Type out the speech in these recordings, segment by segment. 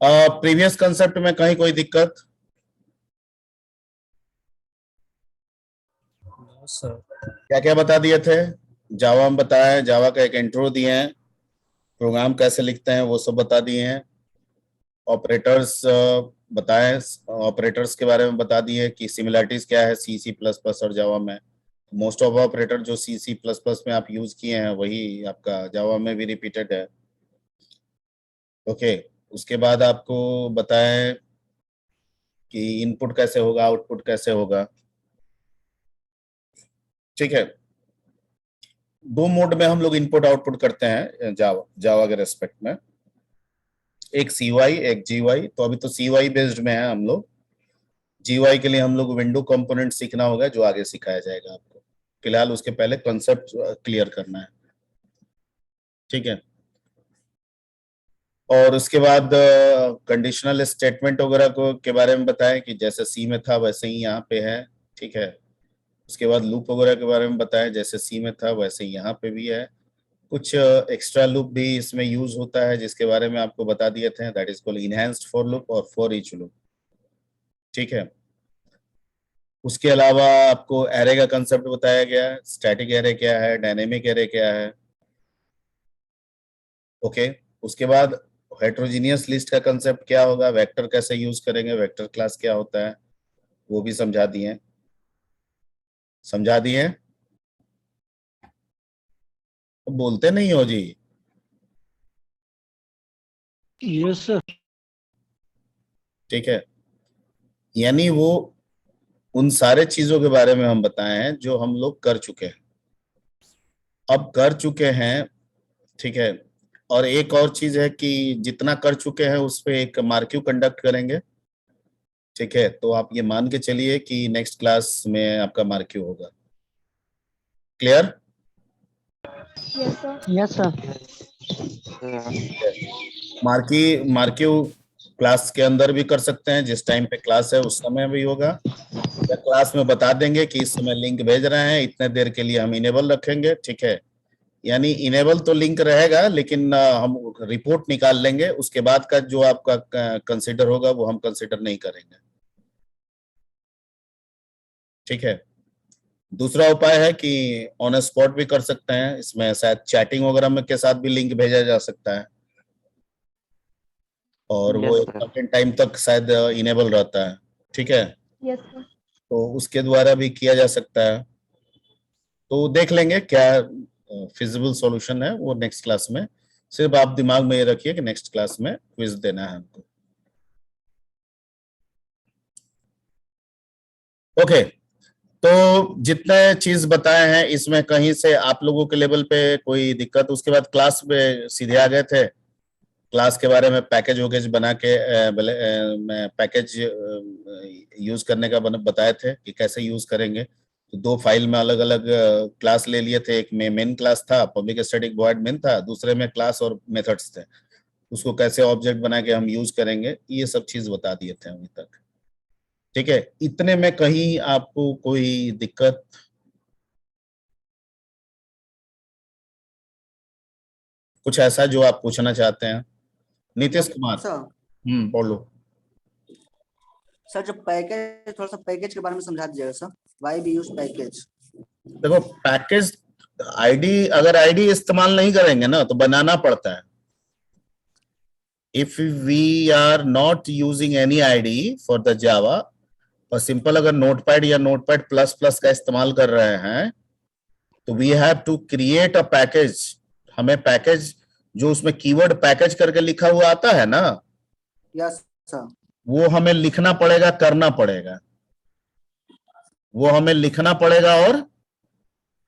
Previous concept में कहीं कोई दिक्कत? सर क्या क्या बता दिए थे? जावा में बताया, जावा का एक इंट्रो दिए हैं, प्रोग्राम कैसे लिखते हैं वो सब बता दिए हैं। ऑपरेटर्स बताएं, ऑपरेटर्स के बारे में बता दिए कि सिमिलरिटीज क्या है सी सी प्लस प्लस और जावा में। मोस्ट ऑफ ऑपरेटर जो सी सी प्लस प्लस में आप यूज किए हैं वही आपका जावा में भी रिपीटेड है। ओके, उसके बाद आपको बताएं कि इनपुट कैसे होगा, आउटपुट कैसे होगा। ठीक है, दो मोड में हम लोग इनपुट आउटपुट करते हैं जावा जावा के रेस्पेक्ट में, एक सी वाई एक जी वाई। तो अभी तो सी वाई बेस्ड में है हम लोग। जी वाई के लिए हम लोग विंडो कंपोनेंट सीखना होगा जो आगे सिखाया जाएगा आपको। फिलहाल उसके पहले कंसेप्ट क्लियर करना है। ठीक है, और उसके बाद कंडीशनल स्टेटमेंट वगैरह को के बारे में बताएं कि जैसे सी में था वैसे ही यहाँ पे है। ठीक है, उसके बाद लूप वगैरह के बारे में बताएं, जैसे सी में था वैसे ही यहाँ पे भी है। कुछ एक्स्ट्रा लूप भी इसमें यूज होता है जिसके बारे में आपको बता दिए थे, that is called enhanced for loop और फॉर ईच लूप। ठीक है, उसके अलावा आपको एरे का कंसेप्ट बताया गया है, स्टैटिक एरे क्या है, डायनेमिक एरे क्या है। ओके, उसके बाद हेट्रोजीनियस लिस्ट का कंसेप्ट क्या होगा, वेक्टर कैसे यूज करेंगे, वेक्टर क्लास क्या होता है वो भी समझा दिए। समझा दिए? तो बोलते नहीं हो जी। Yes sir. ठीक है, यानी वो उन सारे चीजों के बारे में हम बताए हैं जो हम लोग कर चुके हैं, अब कर चुके हैं। ठीक है, और एक और चीज है कि जितना कर चुके हैं उस पे एक मार्क्यू कंडक्ट करेंगे। ठीक है, तो आप ये मान के चलिए कि नेक्स्ट क्लास में आपका मार्क्यू होगा। Clear? Yes sir. Yes sir. Marquee marquee class के अंदर भी कर सकते हैं, जिस टाइम पे क्लास है उस समय भी होगा, या क्लास में बता देंगे कि इस समय लिंक भेज रहे हैं, इतने देर के लिए हम इनेबल रखेंगे। ठीक है, यानी इनेबल तो लिंक रहेगा लेकिन हम रिपोर्ट निकाल लेंगे, उसके बाद का जो आपका कंसिडर होगा वो हम कंसिडर नहीं करेंगे। ठीक है, दूसरा उपाय है कि ऑन स्पॉट भी कर सकते हैं, इसमें शायद चैटिंग वगैरह में के साथ भी लिंक भेजा जा सकता है, और वो यस एक सर। सर्टेन टाइम तक शायद इनेबल रहता है। ठीक है, यस सर। तो उसके द्वारा भी किया जा सकता है। तो देख लेंगे क्या फिजिबल सॉल्यूशन है वो नेक्स्ट क्लास में। सिर्फ आप दिमाग में ये रखिए कि नेक्स्ट क्लास में क्विज देना है हमको। ओके, तो जितने चीज बताए हैं इसमें कहीं से आप लोगों के लेवल पे कोई दिक्कत? उसके बाद क्लास में सीधे आ गए थे, क्लास के बारे में पैकेज वैकेज बना के मैं पैकेज यूज करने का बताए थे कि कैसे यूज करेंगे। तो दो फाइल में अलग अलग क्लास ले लिए थे, एक में मेन क्लास था, पब्लिक स्टैटिक वॉइड मेन था, दूसरे में क्लास और मेथड्स थे। उसको कैसे ऑब्जेक्ट बना के हम यूज करेंगे ये सब चीज बता दिए थे अभी तक। ठीक है, इतने में कहीं आपको कोई दिक्कत? कुछ ऐसा जो आप पूछना चाहते हैं? नीतीश कुमार। सर बोलो। सर जो पैकेज, थोड़ा सा पैकेज के बारे में समझा दीजिएगा sir. Why we use package. देखो पैकेज आईडी, अगर आईडी इस्तेमाल नहीं करेंगे ना तो बनाना पड़ता है। If we are not using any ID for the Java, और सिंपल अगर नोटपैड या नोटपैड प्लस प्लस का इस्तेमाल कर रहे हैं तो we have to create a package. हमें पैकेज जो उसमें कीवर्ड पैकेज करके लिखा हुआ आता है ना, यस सर। वो हमें लिखना पड़ेगा, करना पड़ेगा। वो हमें लिखना पड़ेगा और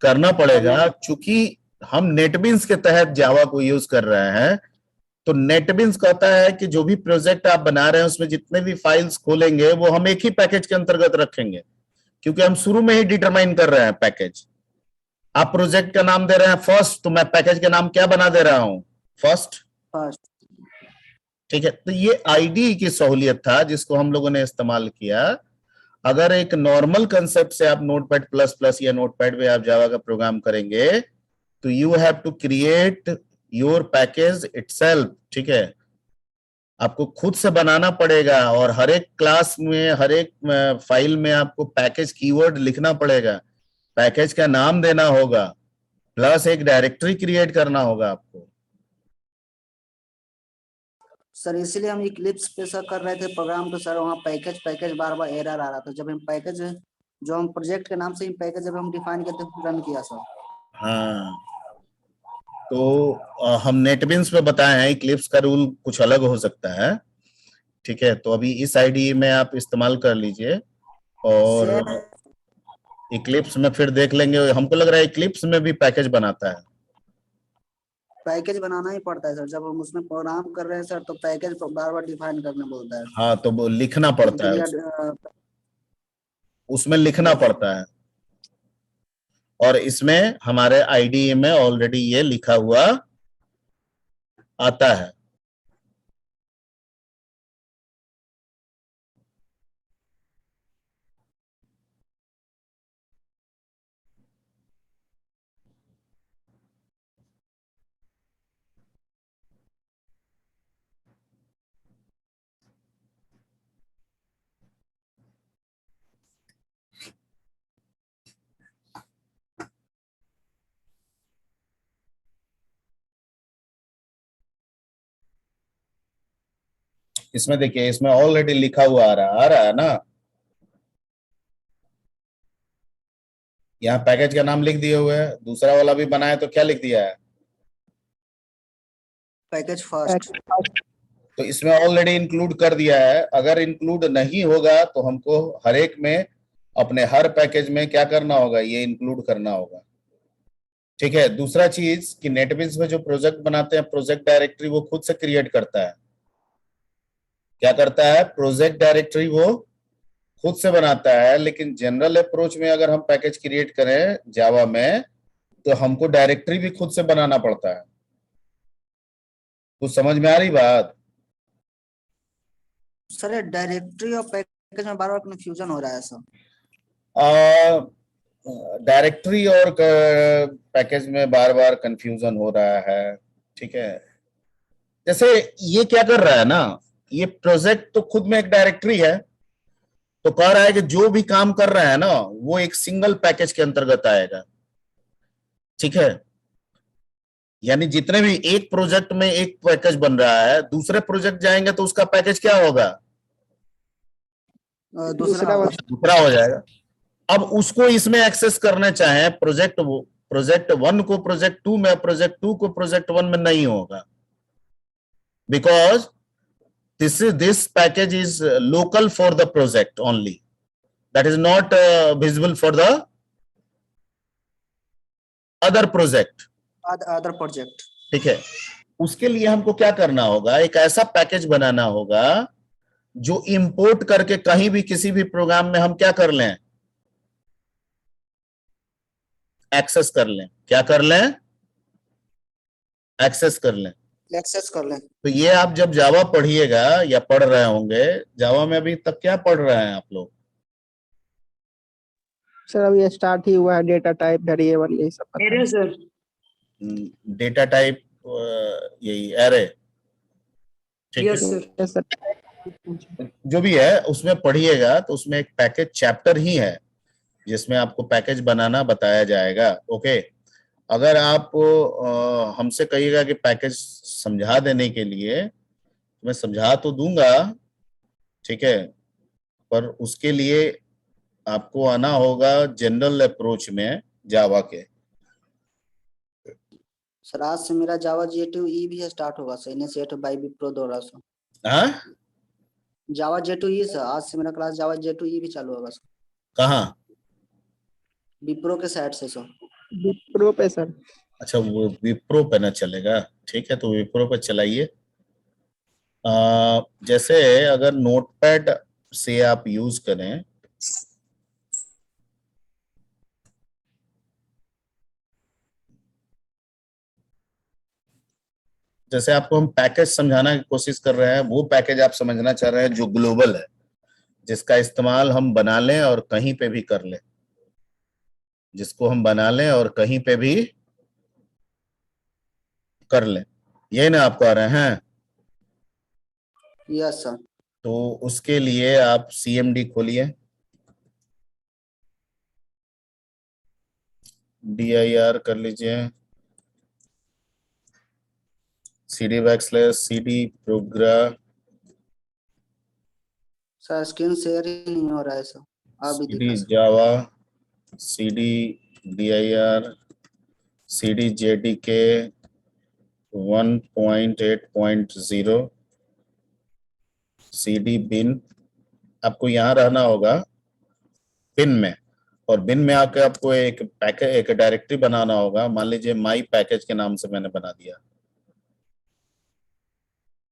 करना पड़ेगा। चूंकि हम नेटबीन्स के तहत जावा को यूज कर रहे हैं, तो नेटबीन्स कहता है कि जो भी प्रोजेक्ट आप बना रहे हैं उसमें जितने भी फाइल्स खोलेंगे वो हम एक ही पैकेज के अंतर्गत रखेंगे, क्योंकि हम शुरू में ही डिटरमाइन कर रहे हैं पैकेज। आप प्रोजेक्ट का नाम दे रहे हैं फर्स्ट, तो मैं पैकेज का नाम क्या बना दे रहा हूं? फर्स्ट। फर्स्ट। ठीक है, तो ये आईडी की सहूलियत था जिसको हम लोगों ने इस्तेमाल किया। अगर एक नॉर्मल कंसेप्ट से आप नोटपैड प्लस प्लस या नोटपैड पे आप जावा का प्रोग्राम करेंगे तो you have to create your package itself. ठीक है, आपको खुद से बनाना पड़ेगा और हर एक क्लास में, हर एक फाइल में आपको पैकेज कीवर्ड लिखना पड़ेगा, पैकेज का नाम देना होगा, प्लस एक डायरेक्टरी क्रिएट करना होगा आपको। सर इसीलिए हम इक्लिप्स पे सर कर रहे थे प्रोग्राम, तो सर वहाँ पैकेज पैकेज बार बार एरर आ रहा था। जब हम पैकेज, जो हम प्रोजेक्ट के नाम से ही पैकेज जब हम डिफाइन करते रन किया सर। हाँ, तो हम नेटबिन्स पे बताए हैं, इक्लिप्स का रूल कुछ अलग हो सकता है। ठीक है, तो अभी इस आईडी में आप इस्तेमाल कर लीजिए और इक्लिप्स में फिर देख लेंगे। हमको लग रहा है इक्लिप्स में भी पैकेज बनाता है। पैकेज बनाना ही पड़ता है सर, जब हम उसमें प्रोग्राम कर रहे हैं सर तो पैकेज बार बार डिफाइन करने बोलता है। हाँ, तो वो लिखना पड़ता है, उसमें लिखना पड़ता है। और इसमें हमारे आईडी में ऑलरेडी ये लिखा हुआ आता है। इसमें देखिए, इसमें ऑलरेडी लिखा हुआ आ रहा है ना। यहाँ पैकेज का नाम लिख दिए हुए है, दूसरा वाला भी बनाया तो क्या लिख दिया है? Package first. तो इसमें ऑलरेडी इंक्लूड कर दिया है। अगर इंक्लूड नहीं होगा तो हमको हर एक में, अपने हर पैकेज में क्या करना होगा, ये इंक्लूड करना होगा। ठीक है, दूसरा चीज कि नेटबिन्स में जो प्रोजेक्ट बनाते हैं, प्रोजेक्ट डायरेक्टरी वो खुद से क्रिएट करता है। क्या करता है? प्रोजेक्ट डायरेक्टरी वो खुद से बनाता है। लेकिन जनरल अप्रोच में अगर हम पैकेज क्रिएट करें जावा में, तो हमको डायरेक्टरी भी खुद से बनाना पड़ता है। कुछ समझ में आ रही बात? सर डायरेक्टरी और पैकेज में बार बार कंफ्यूजन हो रहा है सर। डायरेक्टरी और पैकेज में बार बार कंफ्यूजन हो रहा है। ठीक है, जैसे ये क्या कर रहा है ना, ये प्रोजेक्ट तो खुद में एक डायरेक्टरी है, तो कह रहा है कि जो भी काम कर रहा है ना वो एक सिंगल पैकेज के अंतर्गत आएगा। ठीक है, यानी जितने भी एक प्रोजेक्ट में एक पैकेज बन रहा है, दूसरे प्रोजेक्ट जाएंगे तो उसका पैकेज क्या होगा? दूसरा दूसरा हो जाएगा। अब उसको इसमें एक्सेस करना चाहे प्रोजेक्ट 1 को प्रोजेक्ट 2 में, प्रोजेक्ट 2 को प्रोजेक्ट 1 में नहीं होगा, because this package is local for the project only, that is not visible for the other project. Other project. ठीक है, उसके लिए हमको क्या करना होगा, एक ऐसा पैकेज बनाना होगा जो इंपोर्ट करके कहीं भी किसी भी प्रोग्राम में हम क्या कर लें, एक्सेस कर लें। क्या कर लें? एक्सेस कर लें। एक्सेस कर लें। तो ये आप जब जावा पढ़िएगा या पढ़ रहे होंगे, जावा में अभी तक क्या पढ़ रहे हैं आप लोग? सर अभी स्टार्ट ही हुआ है, डेटा टाइप वेरिएबल यही सब पता है। Array sir. डेटा टाइप, यही एरे। ठीक यस है, सर। Yes sir. जो भी है उसमें पढ़िएगा, तो उसमें एक पैकेज चैप्टर ही है जिसमें आपको पैकेज बनाना बताया जाएगा। ओके, अगर आप हमसे कहिएगा कि पैकेज समझा देने के लिए, मैं समझा तो दूंगा, ठीक है, पर उसके लिए आपको आना होगा जनरल अप्रोच में जावा के। सर आज से मेरा जावा J2E भी स्टार्ट होगा सर, इनिशिएटिव बाय विप्रो द्वारा सर। हाँ, जावा J2E सर, आज से मेरा क्लास जावा J2E भी चालू होगा सर। कहाँ? विप्रो के साइड से सर। विप्रो पे सर। अच्छा, वो विप्रो पे ना चलेगा। ठीक है, तो विप्रो पे चलाइए। जैसे अगर नोटपैड से आप यूज करें, जैसे आपको हम पैकेज समझाना की कोशिश कर रहे हैं, वो पैकेज आप समझना चाह रहे हैं जो ग्लोबल है, जिसका इस्तेमाल हम बना लें और कहीं पे भी कर लें, जिसको हम बना लें और कहीं पे भी कर लें, ये ना आप कह रहे हैं? Yes sir. तो उसके लिए आप CMD खोलिए, dir कर लीजिए, cd program. Sir screen share ही नहीं हो रहा है सर, अभी CD दिखा sir. Java, CD dir, CD JDK 1.8.0, CD bin। आपको यहाँ रहना होगा बिन में, और बिन में आके आपको एक पैकेज, एक डायरेक्टरी बनाना होगा। मान लीजिए माई पैकेज के नाम से मैंने बना दिया।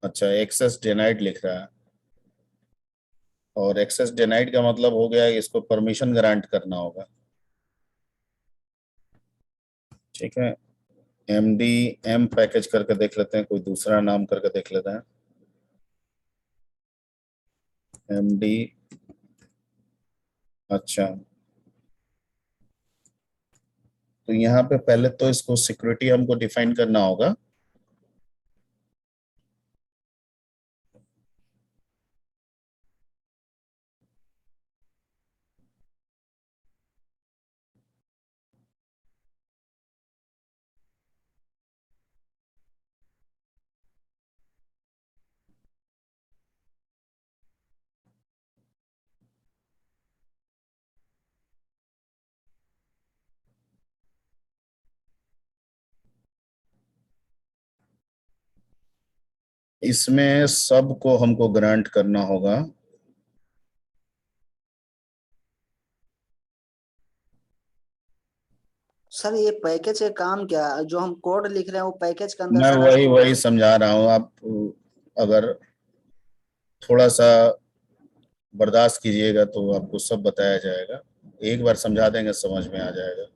अच्छा, एक्सेस डिनाइड लिख रहा है, और एक्सेस डिनाइड का मतलब हो गया इसको परमिशन ग्रांट करना होगा। ठीक है, MD पैकेज करके देख लेते हैं, कोई दूसरा नाम करके देख लेते हैं। MD, अच्छा, तो यहाँ पे पहले तो इसको सिक्योरिटी हमको डिफाइन करना होगा। इसमें सबको हमको ग्रांट करना होगा। सर ये पैकेज का काम क्या है? जो हम कोड लिख रहे हैं वो पैकेज के अंदर मैं सारा वही स्टोर वही समझा रहा हूँ, आप अगर थोड़ा सा बर्दाश्त कीजिएगा तो आपको सब बताया जाएगा। एक बार समझा देंगे, समझ में आ जाएगा।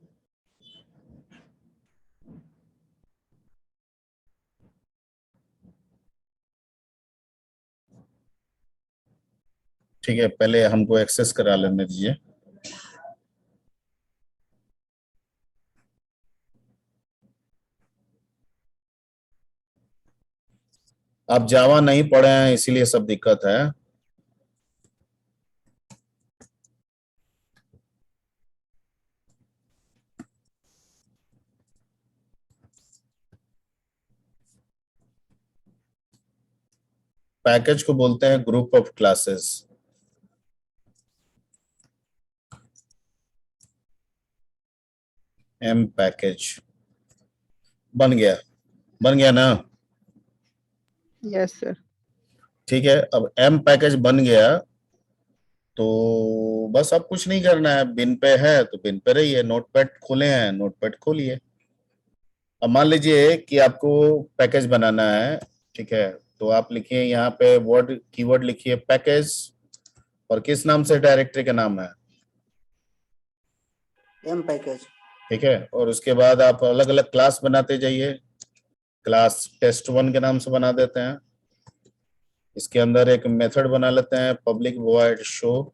ठीक है, पहले हमको एक्सेस करा लेने दीजिए। आप जावा नहीं पढ़े हैं इसीलिए सब दिक्कत है। पैकेज को बोलते हैं group of classes. M package बन गया, बन गया ना? Yes sir. ठीक है, अब M पैकेज बन गया तो बस अब कुछ नहीं करना है। बिन पे है तो बिन पे रहिए, नोटपैड खोले हैं नोटपैड खोलिए। अब मान लीजिए कि आपको पैकेज बनाना है, ठीक है, तो आप लिखिए यहाँ पे वर्ड कीवर्ड लिखिए पैकेज, और किस नाम से डायरेक्टरी का नाम है, एम पैकेज। ठीक है। और उसके बाद आप अलग अलग क्लास बनाते जाइए। क्लास test1 के नाम से बना देते हैं। इसके अंदर एक मेथड बना लेते हैं पब्लिक वॉइड शो,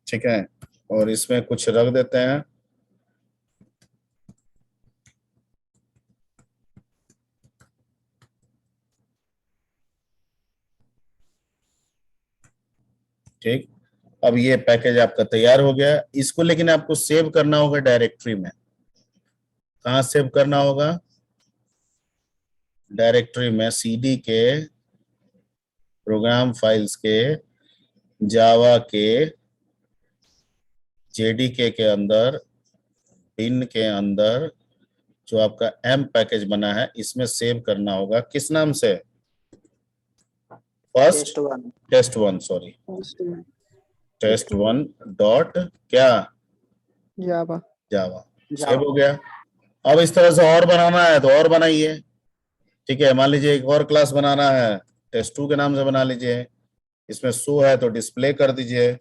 ठीक है, और इसमें कुछ रख देते हैं। ठीक, अब ये पैकेज आपका तैयार हो गया। इसको लेकिन आपको सेव करना होगा डायरेक्टरी में। कहाँ सेव करना होगा? डायरेक्टरी में, CD के प्रोग्राम फाइल्स के, जावा के, JDK के अंदर, बिन के अंदर, जो आपका M पैकेज बना है इसमें सेव करना होगा। किस नाम से? फर्स्ट टेस्ट1। test1, सॉरी, test1 डॉट क्या? जावा। जावा। सेव जावा। हो गया। अब इस तरह से और बनाना है तो और बनाइए। ठीक है, मान लीजिए एक और क्लास बनाना है, test2 के नाम से बना लीजिए। इसमें शो है तो डिस्प्ले कर दीजिए,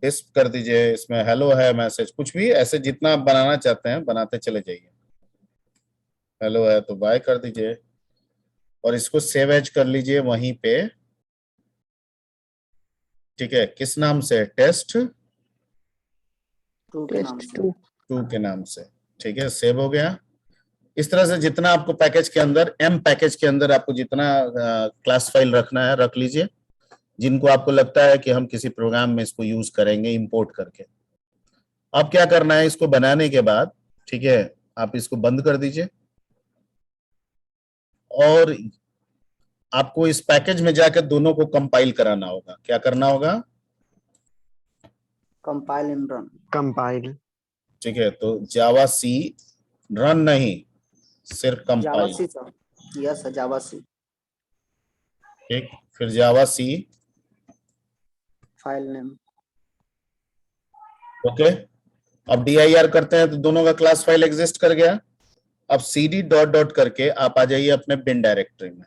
डिस्प कर दीजिए। इसमें हेलो है, मैसेज, कुछ भी ऐसे जितना आप बनाना चाहते हैं बनाते चले जाइए। हेलो है तो बाय कर दीजिए, और इसको सेव एज कर लीजिए वहीं पे। ठीक है, किस नाम से? test2 टू के नाम से। टेस्ट 2। के नाम से। ठीक है, सेव हो गया। इस तरह से जितना आपको पैकेज के अंदर, एम पैकेज के अंदर आपको जितना क्लास फाइल रखना है रख लीजिए, जिनको आपको लगता है कि हम किसी प्रोग्राम में इसको यूज करेंगे इंपोर्ट करके। अब क्या करना है, इसको बनाने के बाद, ठीक है, आप इसको बंद कर दीजिए और आपको इस पैकेज में जाकर दोनों को कंपाइल कराना होगा। क्या करना होगा? Compile and run. कंपाइल। ठीक है, तो जावा सी, रन नहीं, सिर्फ जावा कंपाइल। सी सर, यस सर, जावा सी। ठीक, फिर जावा सी फाइल नेम। ओके। अब dir करते हैं तो दोनों का क्लास फाइल एग्जिस्ट कर गया। अब cd डॉट डॉट करके आप आ जाइए अपने बिन डायरेक्टरी में।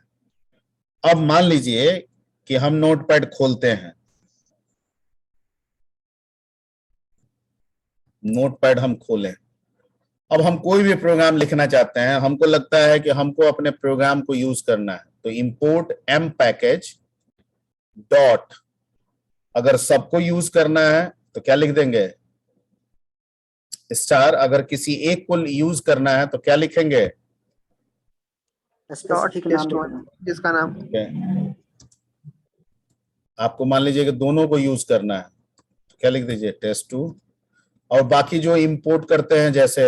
अब मान लीजिए कि हम नोटपैड खोलते हैं, नोटपैड हम खोलें, अब हम कोई भी प्रोग्राम लिखना चाहते हैं, हमको लगता है कि हमको अपने प्रोग्राम को यूज करना है, तो इंपोर्ट एम पैकेज डॉट, अगर सबको यूज करना है तो क्या लिख देंगे? स्टार। अगर किसी एक को यूज करना है तो क्या लिखेंगे? स्पेसिफिक नाम टेस्ट वन, लिखना। जिसका नाम ठीक है, आपको मान लीजिए कि दोनों को यूज करना है तो क्या लिख दीजिए? टेस्ट2। और बाकी जो इंपोर्ट करते हैं, जैसे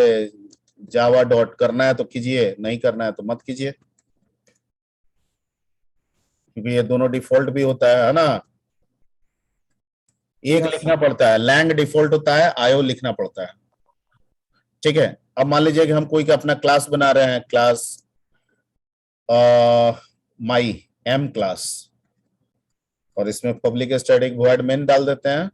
जावा डॉट, करना है तो कीजिए, नहीं करना है तो मत कीजिए, क्योंकि ये दोनों डिफॉल्ट भी होता है ना। एक Yes, लिखना पड़ता है, लैंग डिफॉल्ट होता है, आयो लिखना पड़ता है। ठीक है, अब मान लीजिए कि हम कोई का अपना क्लास बना रहे हैं, क्लास माई एम क्लास, और इसमें पब्लिक स्टैटिक वॉइड मेन डाल देते हैं।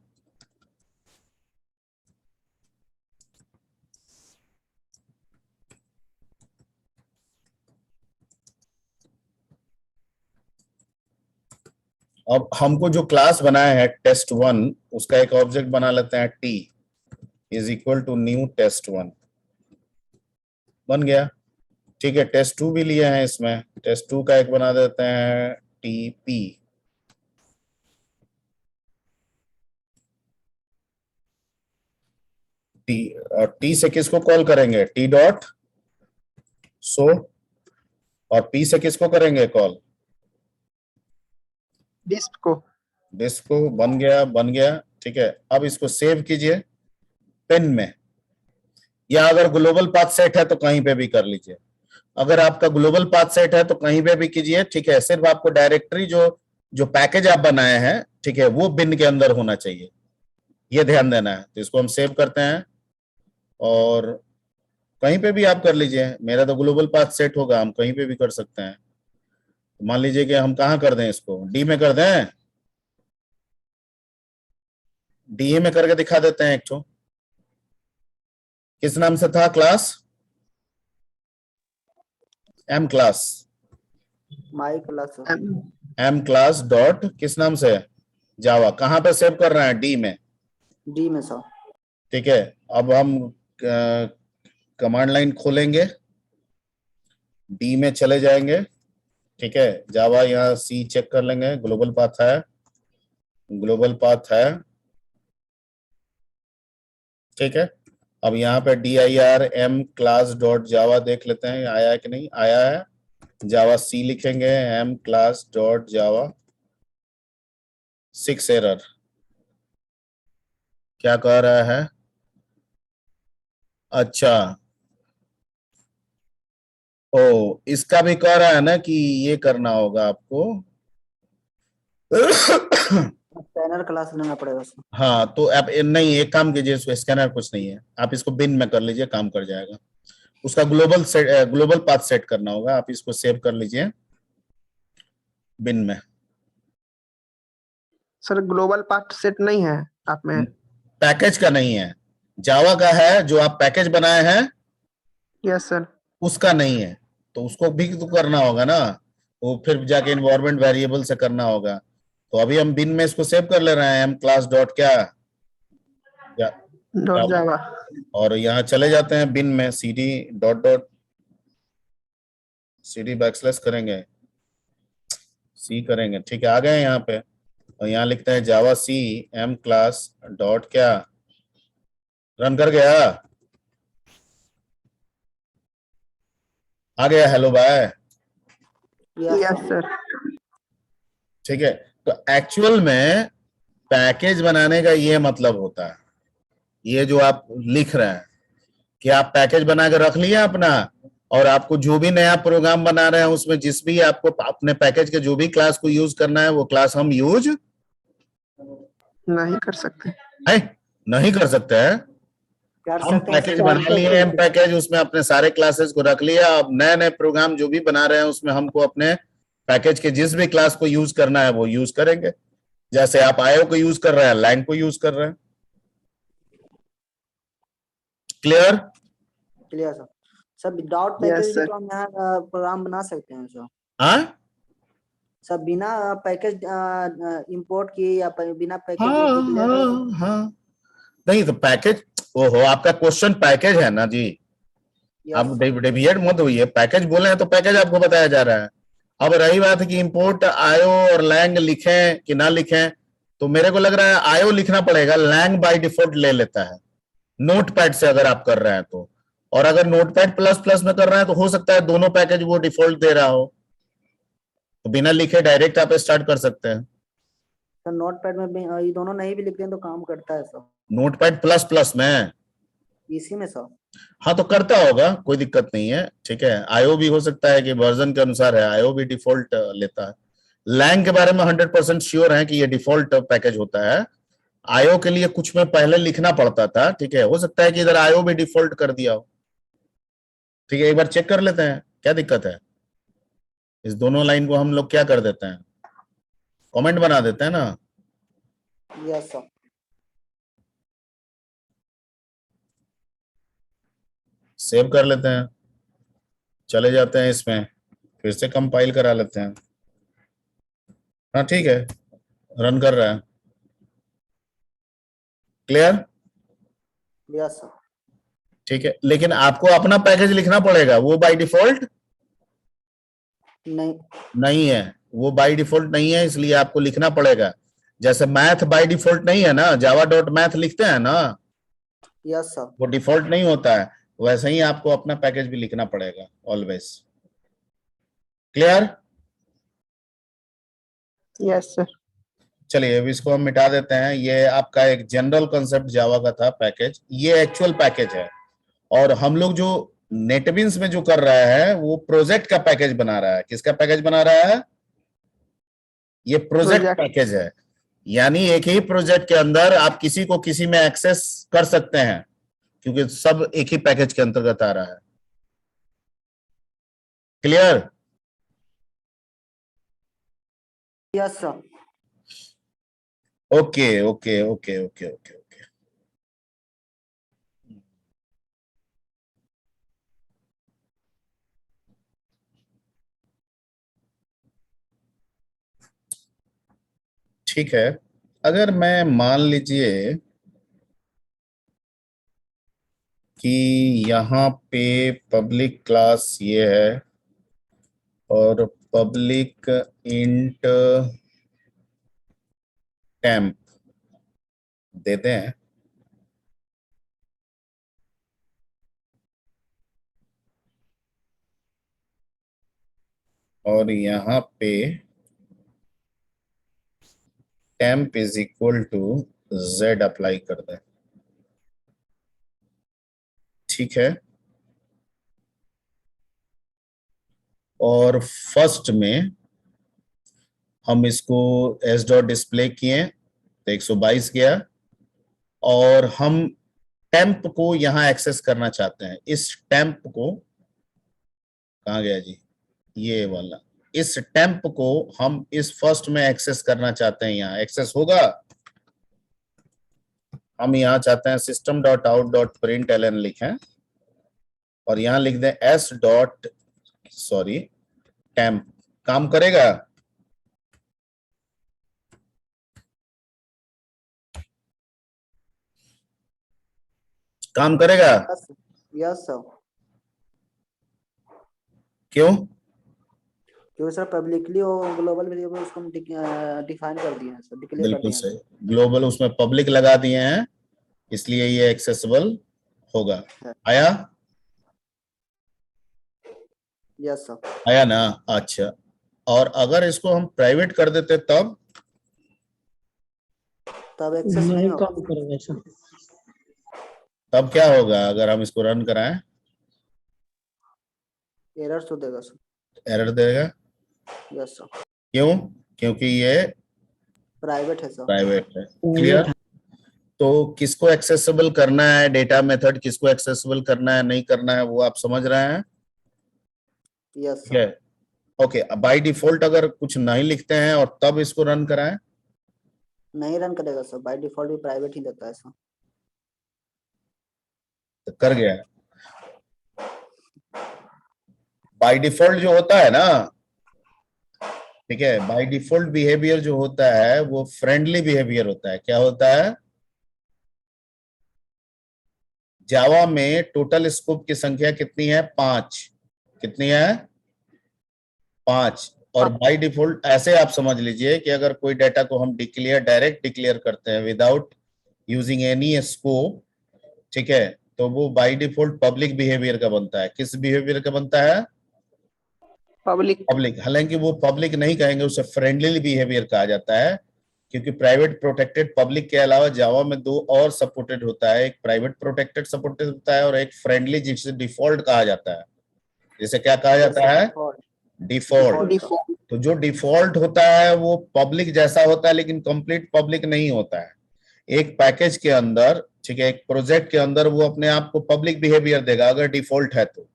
अब हमको जो क्लास बनाया है टेस्ट1, उसका एक ऑब्जेक्ट बना लेते हैं, T is equal to new test one, बन गया। ठीक है, टेस्ट2 भी लिए हैं, इसमें टेस्ट2 का एक बना देते हैं, टी पी। टी से किसको कॉल करेंगे? T dot so. और पी से किसको करेंगे कॉल? डिस्क को। डिस्क को। बन गया, बन गया। ठीक है, अब इसको सेव कीजिए पेन में, या अगर ग्लोबल पाथ सेट है तो कहीं पे भी कर लीजिए। अगर आपका ग्लोबल पाथ सेट है तो कहीं पे भी कीजिए। ठीक है, सिर्फ आपको डायरेक्टरी जो जो पैकेज आप बनाए हैं, ठीक है, वो बिन के अंदर होना चाहिए, ये ध्यान देना है। तो इसको हम सेव करते हैं और कहीं पे भी आप कर लीजिए। मेरा तो ग्लोबल पाथ सेट होगा, हम कहीं पे भी कर सकते हैं। तो मान लीजिए कि हम कहाँ कर दें इसको? डी में कर दें। डी में करके दिखा देते हैं एक तो। किस नाम से था class? M class. My class. M class dot किस नाम से? जावा। कहाँ पे सेव कर रहे हैं? डी में। डी में सर। ठीक है, अब हम कमांड लाइन खोलेंगे, डी में चले जाएंगे। ठीक है, जावा, यहाँ सी चेक कर लेंगे, ग्लोबल पाथ है, ग्लोबल पाथ है। ठीक है, अब यहाँ पे dir क्लास डॉट जावा देख लेते हैं आया है कि नहीं। आया है। जावा सी लिखेंगे, M class dot Java 6 error. क्या कह रहा है? अच्छा, ओ, इसका भी कह रहा है ना कि ये करना होगा आपको। स्कैनर क्लास लेना पड़ेगा सर। हाँ, तो आप नहीं, एक काम कीजिए, इसको स्कैनर कुछ नहीं है, आप इसको बिन में कर लीजिए, काम कर जाएगा। उसका global set, global path set करना होगा। आप इसको सेव कर लीजिए बिन में। सर ग्लोबल पाथ सेट नहीं है आप में? पैकेज का नहीं है, जावा का है, जो आप पैकेज बनाए हैं यस सर। उसका नहीं है, तो उसको भी तो करना होगा ना, वो फिर जाके इन्वायरमेंट वेरिएबल से करना होगा। तो अभी हम बिन में इसको सेव कर ले रहे हैं, एम क्लास डॉट क्या, डॉट जावा। और यहाँ चले जाते हैं बिन में, cd dot dot cd backslash करेंगे, सी करेंगे। ठीक है, आ गए यहाँ पे, और यहाँ लिखते हैं जावा सी एम क्लास डॉट क्या, रन कर गया। आ गया हेलो बाय। Yes sir. ठीक है, तो एक्चुअल में पैकेज बनाने का ये मतलब होता है, ये जो आप लिख रहे हैं कि आप पैकेज बना के रख लिया अपना, और आपको जो भी नया प्रोग्राम बना रहे हैं उसमें जिस भी आपको अपने पैकेज के जो भी क्लास को यूज करना है वो क्लास हम यूज नहीं कर सकते। है नहीं कर सकते हैं। कर हम सकते हैं पैकेज सर। बना लिए एम पैकेज, उसमें अपने सारे क्लासेस को रख लिया, अब नए नए प्रोग्राम जो भी बना रहे हैं उसमें हमको अपने पैकेज के जिस भी क्लास को यूज करना है वो यूज करेंगे। जैसे आप आईओ को यूज कर रहे हैं, लैंग को यूज कर रहे हैं। Clear? Clear sir. Sir without Yes, package भी sir. तो हम यहाँ प्रोग्राम बना सकते हैं सर। हाँ सर बिना पैकेज इंपोर्ट किए या बिना पैकेज हाँ डिक्लेयर हाँ हाँ, नहीं तो पैकेज, ओहो आपका क्वेश्चन पैकेज है ना जी, आप डेविएट मत होइए, पैकेज बोले हैं तो पैकेज आपको बताया जा रहा है। अब रही बात है कि इंपोर्ट आयो और लैंग लिखें कि ना लिखें, तो मेरे को लग रहा है आयो लिखना पड़ेगा, लैंग बाय डिफॉल्ट ले लेता है नोटपैड से अगर आप कर रहे हैं तो, और अगर नोटपैड प्लस प्लस में कर रहे हैं तो हो सकता है दोनों पैकेज वो डिफॉल्ट दे रहा हो, तो बिना लिखे डायरेक्ट आप स्टार्ट कर सकते हैं। सर नोटपैड में भी ये दोनों नहीं भी लिखते हैं तो काम करता है सर। नोटपैड प्लस प्लस में, इसी में सर। हाँ तो करता होगा, कोई दिक्कत नहीं है। ठीक है, आईओ भी हो सकता है कि वर्जन के अनुसार है, आईओ भी डिफॉल्ट लेता है। लैंग के बारे में 100% श्योर है कि ये डिफॉल्ट पैकेज होता है। आईओ के लिए कुछ में पहले लिखना पड़ता था, ठीक है, हो सकता है कि इधर आईओ भी डिफॉल्ट कर दिया हो। ठीक है, एक बार चेक कर लेते हैं क्या दिक्कत है। इस दोनों लाइन को हम लोग क्या कर देते हैं, कमेंट बना देते हैं ना। Yes sir. सेव कर लेते हैं, चले जाते हैं इसमें, फिर से कंपाइल करा लेते हैं। हाँ ठीक है, रन कर रहा है। क्लियर? Yes sir. ठीक है, लेकिन आपको अपना पैकेज लिखना पड़ेगा, वो बाय डिफॉल्ट नहीं। नहीं है, वो बाय डिफॉल्ट नहीं है, इसलिए आपको लिखना पड़ेगा। जैसे मैथ बाय डिफॉल्ट नहीं है ना, जावा डॉट मैथ लिखते हैं ना, यस सर। वो डिफॉल्ट नहीं होता है, वैसे ही आपको अपना पैकेज भी लिखना पड़ेगा ऑलवेज। क्लियर? Yes sir. चलिए अब इसको हम मिटा देते हैं। ये आपका एक जनरल कंसेप्ट जावा का था पैकेज, ये एक्चुअल पैकेज है। और हम लोग जो नेटबीन्स में जो कर रहा है वो प्रोजेक्ट का पैकेज बना रहा है। किसका पैकेज बना रहा है? ये प्रोजेक्ट पैकेज है, यानी एक ही प्रोजेक्ट के अंदर आप किसी को किसी में एक्सेस कर सकते हैं, क्योंकि सब एक ही पैकेज के अंतर्गत आ रहा है। Clear? Yes sir. Okay okay okay okay okay okay. ठीक है, अगर मैं मान लीजिए कि यहाँ पे पब्लिक क्लास ये है और पब्लिक इंट टेम्प देते हैं, और यहाँ पे temp is equal to z apply कर दें। ठीक है, और फर्स्ट में हम इसको एस डॉट डिस्प्ले किए तो 122 गया, और हम टेम्प को यहां एक्सेस करना चाहते हैं। इस टेम्प को, कहाँ गया जी, ये वाला, इस टेम्प को हम इस फर्स्ट में एक्सेस करना चाहते हैं। यहाँ एक्सेस होगा, हम यहाँ चाहते हैं system dot out dot print L N लिखें, और यहाँ लिख दें एस डॉट सॉरी टेम्प। काम करेगा? काम करेगा? Yes sir. क्यों? क्योंकि सर पब्लिकली और ग्लोबल वेरिएबल उसको हम डिफाइन कर दिए हैं सर, डिक्लेयर कर बिल्कुल दिए हैं। सही, ग्लोबल उसमें पब्लिक लगा दिए हैं, इसलिए ये एक्सेसिबल होगा। आया? Yes sir. आया ना? अच्छा, और अगर इसको हम प्राइवेट कर देते तब तब एक्सेस नहीं नहीं होगा। काम करेगा सर। तब क्या होगा अगर हम इसको रन कराएं? एरर तो देगा सर। एरर देगा। Yes sir. क्यों? क्योंकि ये प्राइवेट है सर। प्राइवेट है। क्लियर? तो किसको एक्सेसिबल करना है, डेटा मेथड किसको एक्सेसिबल करना है, नहीं करना है, वो आप समझ रहे हैं? यस ठीक है। सर। ओके, बाय डिफॉल्ट अगर कुछ नहीं लिखते हैं और तब इसको रन कराएं नहीं रन करेगा सर, बाय डिफॉल्ट भी प्राइवेट ही देता है सर। तो कर गया। बाय डिफॉल्ट जो होता है ना, ठीक है, बाय डिफॉल्ट बिहेवियर जो होता है वो फ्रेंडली बिहेवियर होता है। क्या होता है? जावा में टोटल स्कोप की संख्या कितनी है? 5। कितनी है? 5। और बाय डिफॉल्ट ऐसे आप समझ लीजिए कि अगर कोई डेटा को हम डायरेक्ट डिक्लेयर करते हैं विदाउट यूजिंग एनी स्कोप, ठीक है, तो वो बाय डिफॉल्ट पब्लिक बिहेवियर का बनता है। किस बिहेवियर का बनता है? पब्लिक। पब्लिक। हालांकि वो पब्लिक नहीं कहेंगे, उसे फ्रेंडली बिहेवियर कहा जाता है, क्योंकि प्राइवेट प्रोटेक्टेड पब्लिक के अलावा जावा में 2 और सपोर्टेड होता है। एक प्राइवेट प्रोटेक्टेड सपोर्टेड होता है और एक फ्रेंडली, जिसे डिफॉल्ट कहा जाता है। जैसे क्या कहा जाता है? डिफॉल्ट। डिफॉल्ट। तो जो डिफॉल्ट होता है वो पब्लिक जैसा होता है, लेकिन कंप्लीट पब्लिक नहीं होता है। एक पैकेज के अंदर, ठीक है, एक प्रोजेक्ट के अंदर वो अपने आप को पब्लिक बिहेवियर देगा अगर डिफॉल्ट है तो,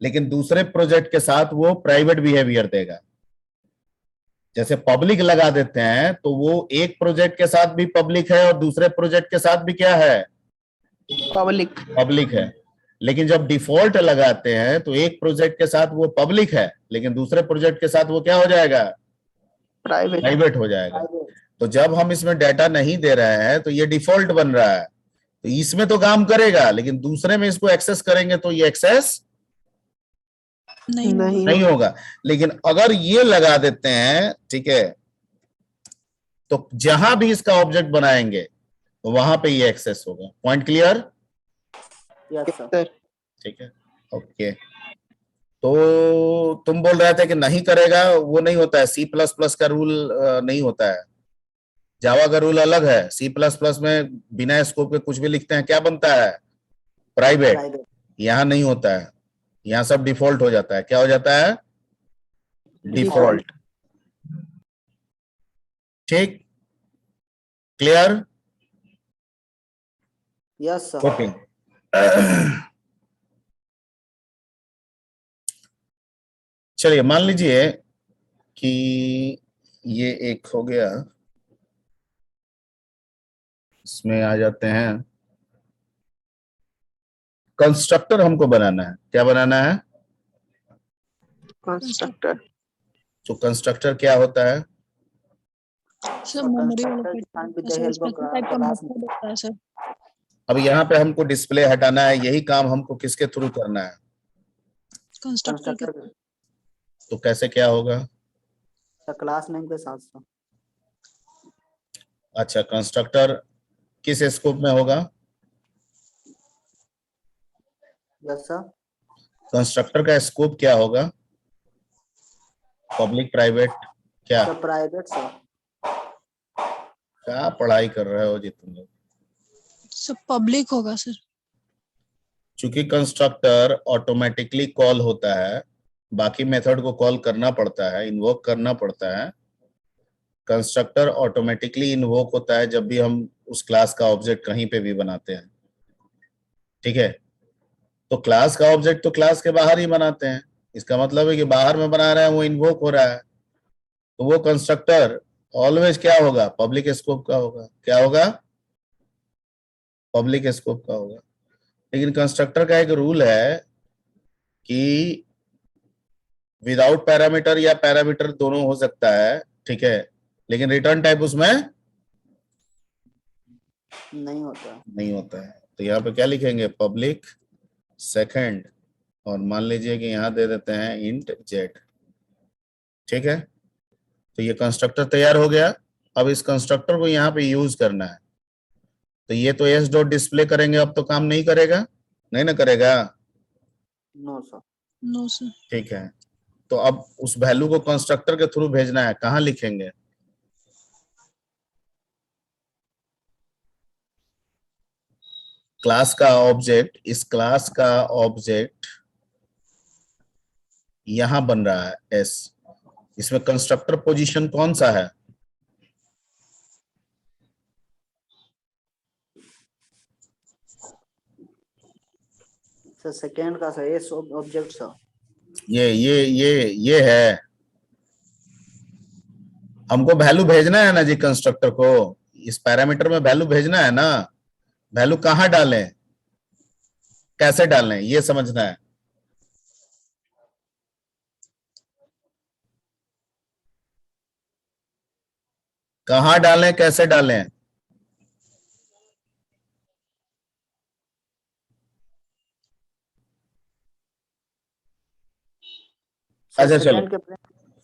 लेकिन दूसरे प्रोजेक्ट के साथ वो प्राइवेट बिहेवियर देगा। जैसे पब्लिक लगा देते हैं तो वो एक प्रोजेक्ट के साथ भी पब्लिक है और दूसरे प्रोजेक्ट के साथ भी क्या है? पब्लिक। पब्लिक है। लेकिन जब डिफॉल्ट लगाते हैं तो एक प्रोजेक्ट के साथ वो पब्लिक है, लेकिन दूसरे प्रोजेक्ट के साथ वो क्या हो जाएगा? प्राइवेट। प्राइवेट हो जाएगा। तो जब हम इसमें डाटा नहीं दे रहे हैं तो ये डिफॉल्ट बन रहा है, तो इसमें तो काम करेगा, लेकिन दूसरे में इसको एक्सेस करेंगे तो ये एक्सेस नहीं होगा। लेकिन अगर ये लगा देते हैं, ठीक है, तो जहां भी इसका ऑब्जेक्ट बनाएंगे तो वहां पे ये एक्सेस होगा। Point clear? Yes sir. Sir ठीक है, ओके। तो तुम बोल रहे थे कि नहीं करेगा, वो नहीं होता है। सी प्लस प्लस का रूल नहीं होता है, जावा का रूल अलग है। सी प्लस प्लस में बिना स्कोप के कुछ भी लिखते हैं, क्या बनता है? प्राइवेट। यहाँ नहीं होता है, यहाँ सब डिफॉल्ट हो जाता है। क्या हो जाता है? डिफॉल्ट। ठीक, क्लियर? Yes sir. ओके। चलिए मान लीजिए कि ये एक हो गया, इसमें आ जाते हैं। कंस्ट्रक्टर हमको बनाना है। क्या बनाना है? कंस्ट्रक्टर। तो कंस्ट्रक्टर क्या होता है? Sir memory sir. अब यहाँ पे हमको डिस्प्ले हटाना है, यही काम हमको किसके थ्रू करना है? कंस्ट्रक्टर तो कैसे क्या होगा? क्लास नेम के साथ सर। अच्छा, कंस्ट्रक्टर किस स्कोप में होगा? Yes sir. कंस्ट्रक्टर का स्कोप क्या होगा? पब्लिक, प्राइवेट, क्या? Private sir. क्या पढ़ाई कर रहे हो जी तुम लोग? सब पब्लिक होगा सर। चूंकि कंस्ट्रक्टर ऑटोमेटिकली कॉल होता है, बाकी मेथड को कॉल करना पड़ता है, इन्वोक करना पड़ता है। कंस्ट्रक्टर ऑटोमेटिकली इन्वोक होता है जब भी हम उस क्लास का ऑब्जेक्ट कहीं पे भी बनाते हैं, ठीक है। तो क्लास का ऑब्जेक्ट तो क्लास के बाहर ही बनाते हैं, इसका मतलब है कि बाहर में बना रहे हैं, वो इन्वोक हो रहा है, तो वो कंस्ट्रक्टर ऑलवेज क्या होगा? पब्लिक स्कोप का होगा। क्या होगा? पब्लिक स्कोप का होगा। लेकिन कंस्ट्रक्टर का एक रूल है कि विदाउट पैरामीटर या पैरामीटर दोनों हो सकता है, ठीक है, लेकिन रिटर्न टाइप उसमें नहीं होता। नहीं होता है। तो यहाँ पे क्या लिखेंगे? पब्लिक सेकंड, और मान लीजिए कि यहाँ दे देते हैं इंट जेड, ठीक है। तो ये कंस्ट्रक्टर तैयार हो गया। अब इस कंस्ट्रक्टर को यहाँ पे यूज करना है, तो ये तो एस डॉट डिस्प्ले करेंगे, अब तो काम नहीं करेगा, नहीं ना करेगा? No sir. No sir. ठीक है, तो अब उस वैल्यू को कंस्ट्रक्टर के थ्रू भेजना है, कहाँ लिखेंगे? क्लास का ऑब्जेक्ट, इस क्लास का ऑब्जेक्ट यहां बन रहा है एस, इसमें कंस्ट्रक्टर पोजीशन कौन सा है? सर सेकेंड का सर एस ऑब्जेक्ट सर। ये है, हमको वैल्यू भेजना है ना जी कंस्ट्रक्टर को, इस पैरामीटर में वैल्यू भेजना है ना, वैल्यू कहाँ डालें, कैसे डालें, ये समझना है। कहाँ डालें, कैसे डालें? अच्छा चलो, सेकंड के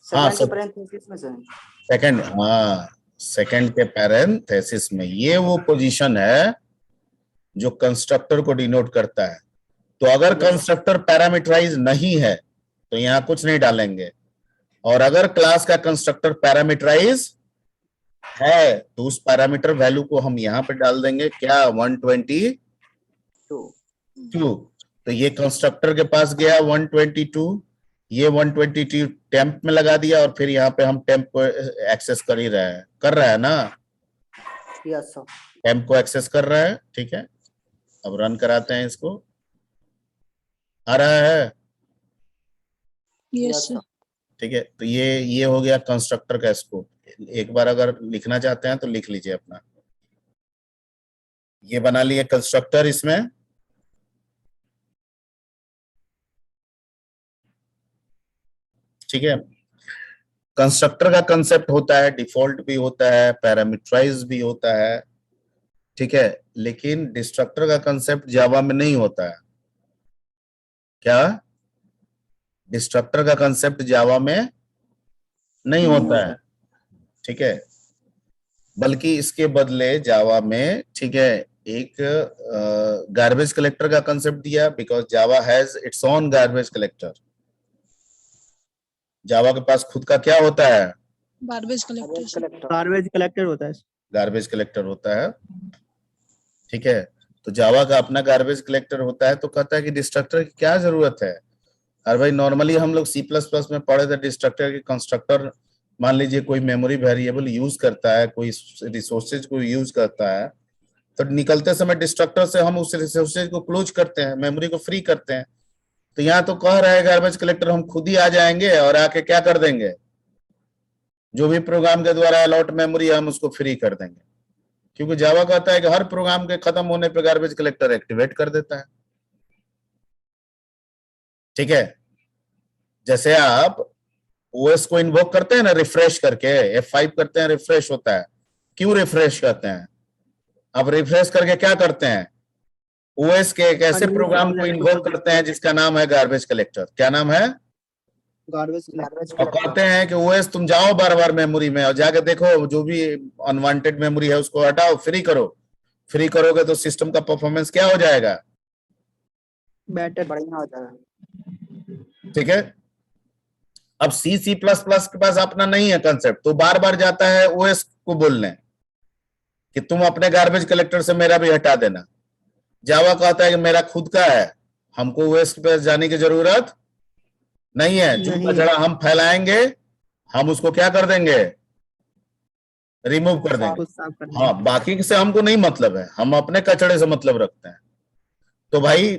हाँ सेकंड के पैरेंथेसिस में सर। सेकंड, हाँ सेकंड के पैरेंथेसिस में ये वो पोजीशन है जो कंस्ट्रक्टर को डिनोट करता है। तो अगर कंस्ट्रक्टर पैरामीटराइज नहीं है तो यहाँ कुछ नहीं डालेंगे, और अगर क्लास का कंस्ट्रक्टर पैरामीटराइज है तो उस पैरामीटर वैल्यू को हम यहाँ पे डाल देंगे, क्या 122। तो ये कंस्ट्रक्टर के पास गया 122, ये 122 टेम्प में लगा दिया, और फिर यहाँ पे हम टेम्प को एक्सेस कर ही रहे हैं, कर रहा है ना, यस सर। टेम्प को एक्सेस कर रहा है। ठीक है, अब रन कराते हैं इसको, आ रहा है? Yes sir. ठीक है, तो ये हो गया कंस्ट्रक्टर का स्कोप। एक बार अगर लिखना चाहते हैं तो लिख लीजिए अपना, ये बना लिए कंस्ट्रक्टर इसमें। ठीक है, कंस्ट्रक्टर का कंसेप्ट होता है, डिफॉल्ट भी होता है, पैरामीटराइज भी होता है। ठीक है, लेकिन डिस्ट्रक्टर का कंसेप्ट जावा में नहीं होता है। क्या? डिस्ट्रक्टर का कंसेप्ट जावा में नहीं होता है। ठीक है, बल्कि इसके बदले जावा में, ठीक है, एक गार्बेज कलेक्टर का कंसेप्ट दिया, because Java has its own garbage collector. Java के पास खुद का क्या होता है? Garbage collector sir. Garbage collector होता है। गार्बेज कलेक्टर होता है। ठीक है, तो जावा का अपना गार्बेज कलेक्टर होता है, तो कहता है कि डिस्ट्रक्टर की क्या जरूरत है? और भाई नॉर्मली हम लोग C++ में पढ़े थे डिस्ट्रक्टर के कंस्ट्रक्टर, मान लीजिए कोई मेमोरी वेरिएबल यूज करता है, कोई रिसोर्सेज को यूज करता है, तो निकलते समय डिस्ट्रक्टर से हम उस रिसोर्सेज को क्लोज करते हैं, मेमोरी को फ्री करते हैं। तो यहाँ तो कह रहा है गार्बेज कलेक्टर हम खुद ही आ जाएंगे और आके क्या कर देंगे, जो भी प्रोग्राम के द्वारा अलॉट मेमोरी है हम उसको फ्री कर देंगे, क्योंकि जावा कहता है कि हर प्रोग्राम के खत्म होने पे गार्बेज कलेक्टर एक्टिवेट कर देता है। ठीक है, जैसे आप ओएस को इन्वोक करते हैं ना रिफ्रेश करके, F5 करते हैं, रिफ्रेश होता है। क्यों रिफ्रेश करते हैं? अब रिफ्रेश करके क्या करते हैं? ओएस के एक ऐसे प्रोग्राम को इन्वोक करते हैं जिसका नाम है गार्बेज कलेक्टर। क्या नाम है? गार्बेज और कहते हैं कि ओएस तुम जाओ बार बार मेमोरी में और जाके देखो जो भी अनवांटेड मेमोरी है उसको हटाओ, फ्री करो। फ्री करोगे तो सिस्टम का परफॉर्मेंस क्या हो जाएगा? बेटर बढ़िया हो जाएगा। ठीक है, अब C++ के पास अपना नहीं है कंसेप्ट, तो बार बार जाता है ओएस को बोलने कि तुम अपने गार्बेज कलेक्टर से मेरा भी हटा देना। जावा कहता है कि मेरा खुद का है, हमको ओएस पे जाने की जरूरत नहीं है, जो कचरा हम फैलाएंगे हम उसको क्या कर देंगे, रिमूव कर देंगे। हाँ, बाकी से हमको नहीं मतलब है, हम अपने कचरे से मतलब रखते हैं। तो भाई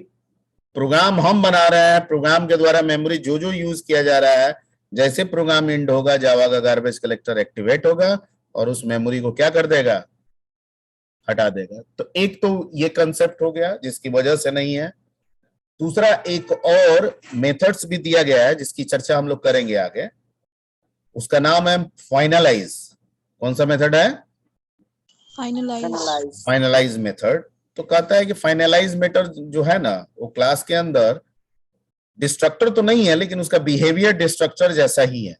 प्रोग्राम हम बना रहे हैं, प्रोग्राम के द्वारा मेमोरी जो जो यूज किया जा रहा है, जैसे प्रोग्राम एंड होगा जावा का गार्बेज कलेक्टर एक्टिवेट होगा और उस मेमोरी को क्या कर देगा, हटा देगा। तो एक तो ये कंसेप्ट हो गया जिसकी वजह से नहीं है। दूसरा एक और मेथड्स भी दिया गया है जिसकी चर्चा हम लोग करेंगे आगे, उसका नाम है फाइनलाइज। कौन सा मेथड है? Finalize method. तो कहता है कि फाइनलाइज मेथड जो है ना वो क्लास के अंदर डिस्ट्रक्टर तो नहीं है लेकिन उसका बिहेवियर डिस्ट्रक्टर जैसा ही है,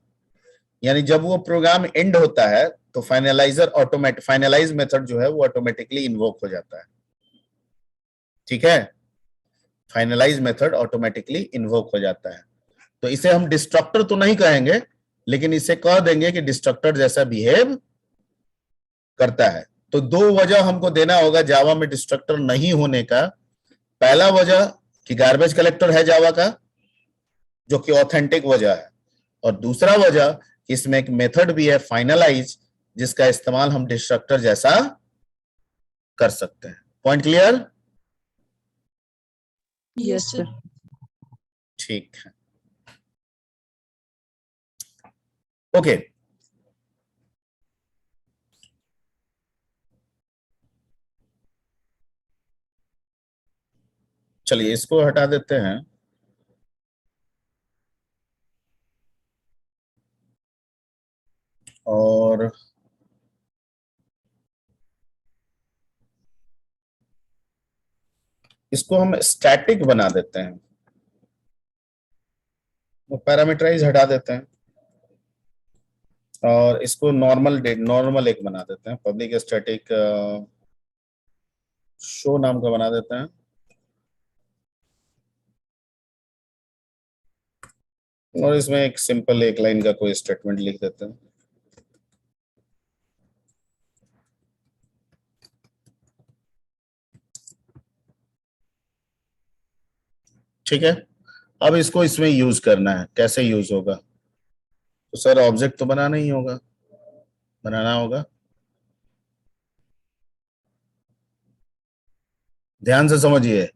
यानी जब वो प्रोग्राम एंड होता है तो फाइनलाइज मेथड जो है वो ऑटोमेटिकली इन्वोक हो जाता है। ठीक है, फाइनलाइज मेथड ऑटोमेटिकली इन्वोक हो जाता है। तो इसे हम डिस्ट्रक्टर तो नहीं कहेंगे, लेकिन इसे कह देंगे कि डिस्ट्रक्टर जैसा बिहेव करता है। तो दो वजह हमको देना होगा जावा में डिस्ट्रक्टर नहीं होने का। पहला वजह कि गार्बेज कलेक्टर है जावा का, जो कि ऑथेंटिक वजह है, और दूसरा वजह कि इसमें एक मेथड भी है फाइनलाइज, जिसका इस्तेमाल हम डिस्ट्रक्टर जैसा कर सकते हैं। Point clear? Yes sir. ठीक है, ओके। चलिए इसको हटा देते हैं। और इसको हम स्टैटिक बना देते हैं, वो पैरामीटराइज हटा देते हैं, और इसको नॉर्मल एक बना देते हैं, पब्लिक स्टैटिक शो नाम का बना देते हैं। और इसमें एक सिंपल एक लाइन का कोई स्टेटमेंट लिख देते हैं। ठीक है, अब इसको इसमें यूज करना है। कैसे यूज होगा? तो सर ऑब्जेक्ट तो बनाना ही होगा, बनाना होगा। ध्यान से समझिए,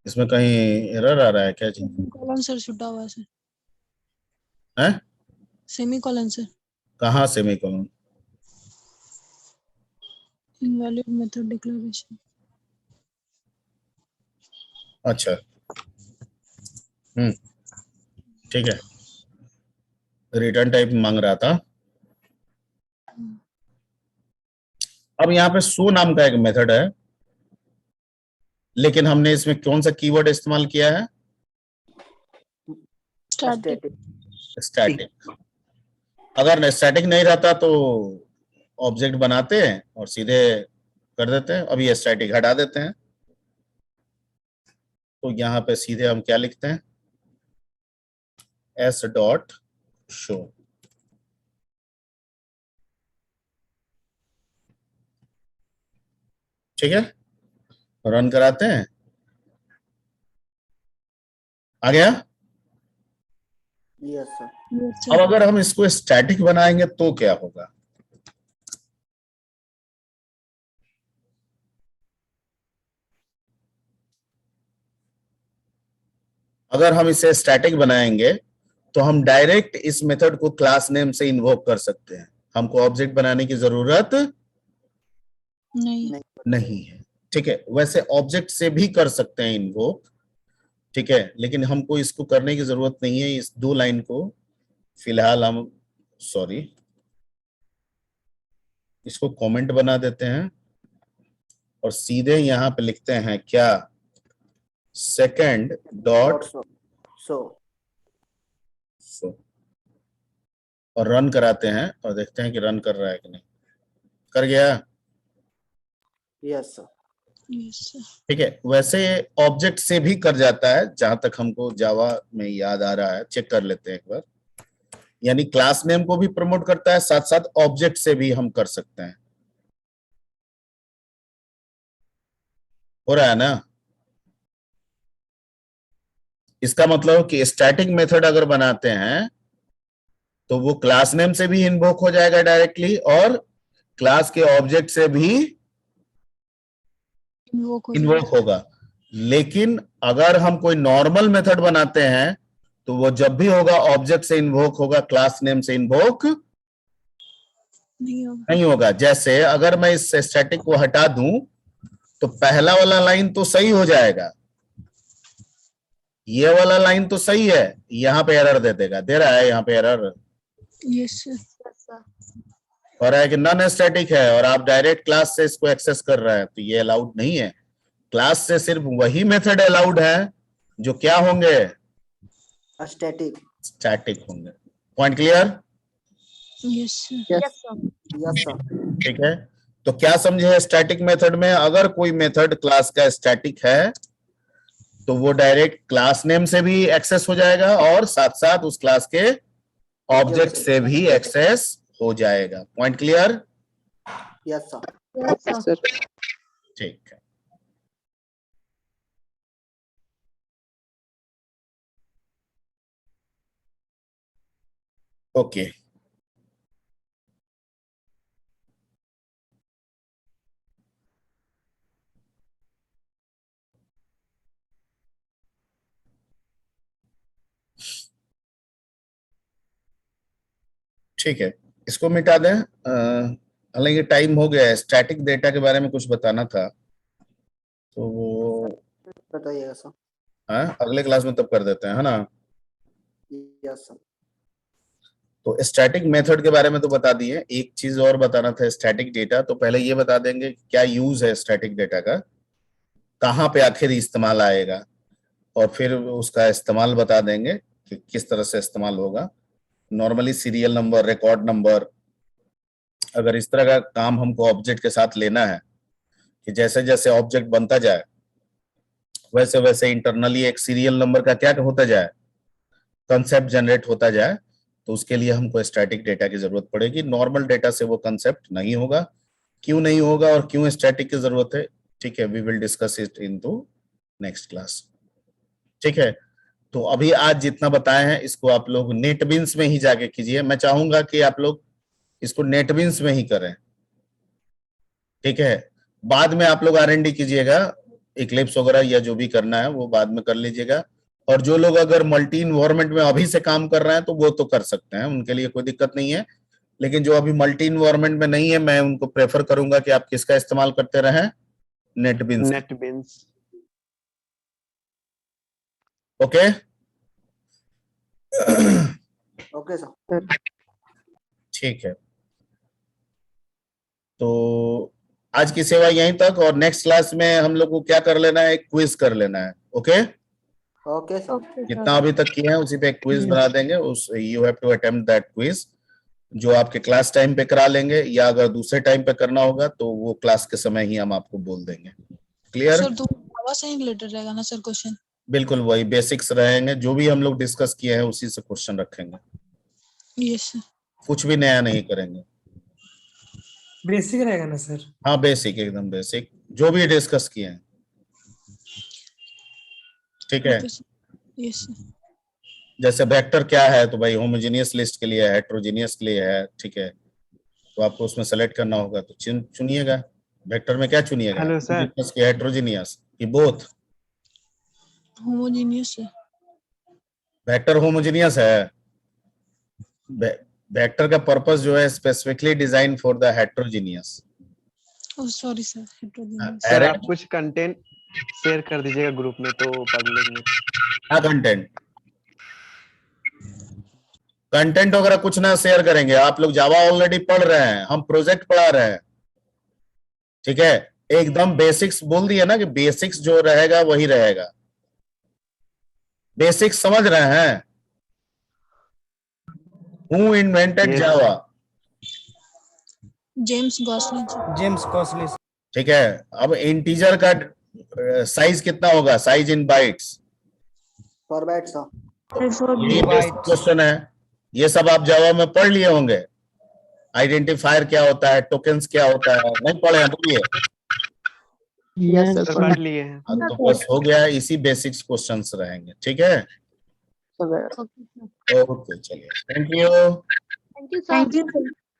इसमें कहीं एरर आ रहा है क्या चीज? कॉलन सर छुटा हुआ है सर। है? Semicolon sir. कहाँ सेमीकोलन? Invalid method declaration. अच्छा, ठीक है, रिटर्न टाइप मांग रहा था। अब यहाँ पे शो नाम का एक मेथड है, लेकिन हमने इसमें कौन सा कीवर्ड इस्तेमाल किया है? स्टैटिक। स्टैटिक। अगर स्टैटिक नहीं रहता तो ऑब्जेक्ट बनाते हैं और सीधे कर देते हैं। अभी स्टैटिक हटा देते हैं, तो यहाँ पे सीधे हम क्या लिखते हैं? s dot show. ठीक है, रन कराते हैं। आ गया? Yes sir. यस अब सर। अगर हम इसको स्टैटिक बनाएंगे तो क्या होगा? अगर हम इसे स्टैटिक बनाएंगे तो हम डायरेक्ट इस मेथड को क्लास नेम से इन्वोक कर सकते हैं। हमको ऑब्जेक्ट बनाने की जरूरत नहीं। नहीं है। ठीक है, वैसे ऑब्जेक्ट से भी कर सकते हैं इन्वोक, ठीक है, लेकिन हमको इसको करने की जरूरत नहीं है। इस दो लाइन को फिलहाल हम इसको कमेंट बना देते हैं और सीधे यहां पे लिखते हैं क्या? सेकंड डॉट सो और रन कराते हैं और देखते हैं कि रन कर रहा है कि नहीं। कर गया? Yes sir. Yes sir. ठीक है, वैसे ऑब्जेक्ट से भी कर जाता है, जहां तक हमको जावा में याद आ रहा है। चेक कर लेते हैं एक बार। यानी क्लास नेम को भी प्रमोट करता है, साथ साथ ऑब्जेक्ट से भी हम कर सकते हैं। हो रहा है ना? इसका मतलब कि स्टैटिक मेथड अगर बनाते हैं तो वो क्लास नेम से भी इन्वोक हो जाएगा डायरेक्टली, और क्लास के ऑब्जेक्ट से भी इन्वोक होगा। लेकिन अगर हम कोई नॉर्मल मेथड बनाते हैं तो वो जब भी होगा ऑब्जेक्ट से इन्वोक होगा, क्लास नेम से इन्वोक नहीं होगा। जैसे अगर मैं इस स्टैटिक को हटा दूं तो पहला वाला लाइन तो सही हो जाएगा, ये वाला लाइन तो सही है, यहाँ पे एरर दे देगा। दे रहा है यहाँ पे एरर? Yes sir. और है कि नॉन स्टैटिक है और आप डायरेक्ट क्लास से इसको एक्सेस कर रहे हैं, तो ये अलाउड नहीं है। क्लास से सिर्फ वही मेथड अलाउड है जो क्या होंगे? स्टैटिक होंगे। Point clear? Yes sir. Yes sir. ठीक है, तो क्या समझे स्टैटिक मेथड में? अगर कोई मेथड क्लास का स्टैटिक है तो वो डायरेक्ट क्लास नेम से भी एक्सेस हो जाएगा और साथ साथ उस क्लास के ऑब्जेक्ट से भी एक्सेस हो जाएगा। Point clear? Yes sir. Yes, sir. Sir ठीक है। ओके, ठीक है, इसको मिटा दें। हालांकि टाइम हो गया है, स्टैटिक डेटा के बारे में कुछ बताना था तो वो बताइएगा सर। अगले क्लास में तब कर देते हैं, है ना। Yes sir. तो स्टैटिक मेथड के बारे में तो बता दिए, एक चीज और बताना था स्टैटिक डेटा। तो पहले ये बता देंगे क्या यूज है स्टैटिक डेटा का, कहाँ पे आखिर इस्तेमाल आएगा, और फिर उसका इस्तेमाल बता देंगे कि किस तरह से इस्तेमाल होगा। Normally serial number, record number, अगर इस तरह का काम हमको ऑब्जेक्ट के साथ लेना है कि जैसे जैसे ऑब्जेक्ट बनता जाए वैसे वैसे इंटरनली एक सीरियल नंबर का क्या होता जाए, कंसेप्ट जनरेट होता जाए, तो उसके लिए हमको स्टैटिक डेटा की जरूरत पड़ेगी। नॉर्मल डेटा से वो कंसेप्ट नहीं होगा। क्यों नहीं होगा और क्यों स्टैटिक की जरूरत है, ठीक है, we will discuss it into next class. ठीक है, तो अभी आज जितना बताए हैं इसको आप लोग नेटबिन्स में ही जाके कीजिए। मैं चाहूंगा कि आप लोग इसको नेटबिन्स में ही करें, ठीक है। बाद में आप लोग R&D कीजिएगा, इक्लिप्स वगैरह या जो भी करना है वो बाद में कर लीजिएगा। और जो लोग अगर मल्टी इन्वायरमेंट में अभी से काम कर रहे हैं तो वो तो कर सकते हैं, उनके लिए कोई दिक्कत नहीं है। लेकिन जो अभी मल्टी इन्वायरमेंट में नहीं है, मैं उनको प्रेफर करूंगा कि आप किसका इस्तेमाल करते रहें, NetBeans. NetBeans. Okay okay sir. ठीक है, तो आज की सेवा यहीं तक, और नेक्स्ट क्लास में हम लोग को क्या कर लेना है, एक क्विज कर लेना है। Okay, okay sir. Okay, sir. जितना अभी तक किया है उसी पे एक क्विज बना देंगे। उस you have to attempt that quiz, जो आपके क्लास टाइम पे करा लेंगे, या अगर दूसरे टाइम पे करना होगा तो वो क्लास के समय ही हम आपको बोल देंगे। क्लियर? सर तो जावा से ही रिलेटेड रहेगा ना सर क्वेश्चन? बिल्कुल वही बेसिक्स रहेंगे, जो भी हम लोग डिस्कस किए हैं उसी से क्वेश्चन रखेंगे, यस सर। कुछ भी नया नहीं करेंगे। बेसिक रहेगा ना सर? हाँ बेसिक, एकदम बेसिक, जो भी डिस्कस किए हैं। ठीक है, यस सर। जैसे वेक्टर क्या है, तो भाई होमोजेनियस लिस्ट के लिए है, हेट्रोजीनियस के लिए है, ठीक है। तो आपको उसमें सेलेक्ट करना होगा, तो चुनिएगा वेक्टर में क्या चुनिएगा, हेलो सर। होमोजेनियस की हेट्रोजीनियस की बोथ। होमोजेनियस है। वेक्टर होमोजेनियस है। वेक्टर का पर्पस जो है specifically design for the heterogeneous. Oh sorry sir, heterogeneous. Sir आप कुछ कंटेंट शेयर कर दीजिएगा ग्रुप में तो पढ़ लेंगे। क्या कंटेंट? कंटेंट वगैरह कुछ ना शेयर करेंगे, आप लोग जावा ऑलरेडी पढ़ रहे हैं, हम प्रोजेक्ट पढ़ा रहे हैं, ठीक है। एकदम बेसिक्स बोल दिया ना कि बेसिक्स जो रहेगा वही रहेगा। बेसिक्स समझ रहे हैं? Who invented Yes. Java? James गॉसलिन sir. James costly. ठीक है, अब इंटीजर का साइज कितना होगा, size in bytes, forward sir. ये क्वेश्चन है। ये सब आप जावा में पढ़ लिए होंगे। आइडेंटिफायर क्या होता है, टोकन्स क्या होता है, नहीं पढ़े हैं? बोलिए। यस सर पढ़ लिए हैं। तो बस हो गया, इसी बेसिक्स क्वेश्चंस रहेंगे, ठीक है। Sir Okay, sir. ओके चलिए, thank you. Thank you, sir.